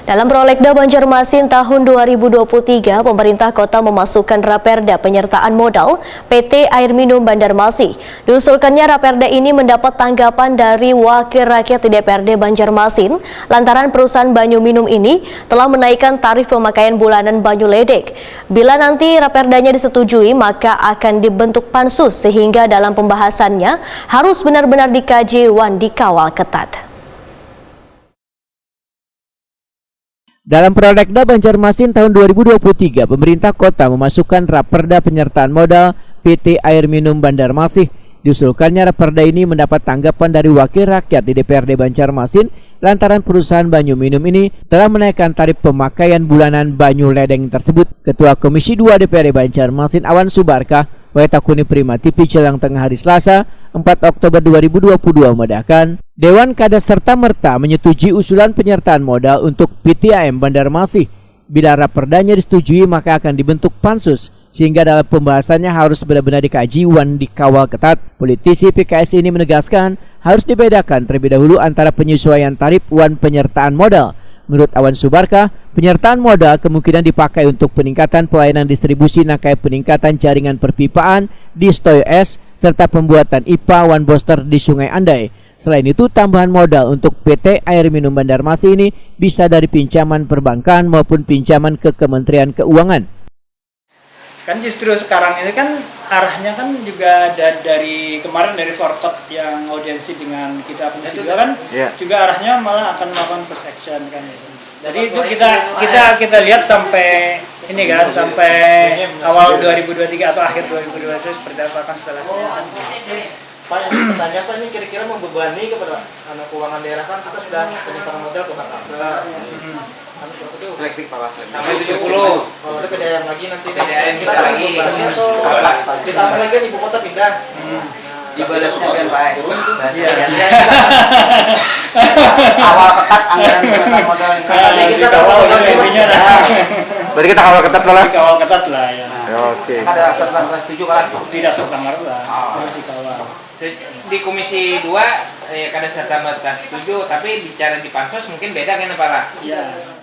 Dalam Prolegda Banjarmasin tahun 2023, pemerintah kota memasukkan Raperda Penyertaan Modal PT Air Minum Banjarmasin. Diusulkannya Raperda ini mendapat tanggapan dari Wakil Rakyat di DPRD Banjarmasin lantaran perusahaan banyu minum ini telah menaikkan tarif pemakaian bulanan banyu ledek. Bila nanti Raperdanya disetujui, maka akan dibentuk pansus sehingga dalam pembahasannya harus benar-benar dikaji dan dikawal ketat. Dalam Prolegda Banjarmasin tahun 2023, pemerintah kota memasukkan Raperda Penyertaan Modal PT Air Minum Banjarmasin. Diusulkannya Raperda ini mendapat tanggapan dari Wakil Rakyat di DPRD Banjarmasin lantaran perusahaan banyu minum ini telah menaikkan tarif pemakaian bulanan banyu ledeng tersebut. Ketua Komisi 2 DPRD Banjarmasin Awan Subarkah Waitakuni Prima TV Jelang Tengah hari Selasa 4 Oktober 2022 memedahkan Dewan Kada serta-merta menyetujui usulan penyertaan modal untuk PT AM Banjarmasin. Bila raperdanya disetujui, maka akan dibentuk pansus sehingga dalam pembahasannya harus benar-benar dikaji dan dikawal ketat. Politisi PKS ini menegaskan harus dibedakan terlebih dahulu antara penyesuaian tarif dan penyertaan modal. Menurut Awan Subarkah, penyertaan modal kemungkinan dipakai untuk peningkatan pelayanan distribusi nakai peningkatan jaringan perpipaan di Stoyo S serta pembuatan IPA One Booster di Sungai Andai. Selain itu, tambahan modal untuk PT Air Minum Banjarmasin ini bisa dari pinjaman perbankan maupun pinjaman ke Kementerian Keuangan. Kan justru sekarang ini kan arahnya kan juga dari kemarin dari Forkot yang audiensi dengan kita Komisi 2 kan juga arahnya malah akan melakukan class action kan. Jadi itu kita lihat sampai ini kan sampai awal 2023 atau akhir 2022 itu seperti apa kan instalasinya kan. Pak, yang bertanya Pak, ini kira-kira membebani kepada anak keuangan daerah kan kita sudah penyimpanan modal ke selektif Pak, sampai 70. Kalau ada PDAM lagi nanti PDAM kita lagi atau kita ambil lagi ibu kota pindah. Ibadah sudah kan Pak. Awal ketat anggaran penyimpanan modal Kita kawal intinya dah. Berarti kita kawal ketat lah. Kawal ketat lah ya. Oke. Ada serta setuju kan? Tidak serta-merta harus dikawal. Di Komisi 2 kada serta-merta setuju, tapi bicara di pansos mungkin beda kan Pak? Iya.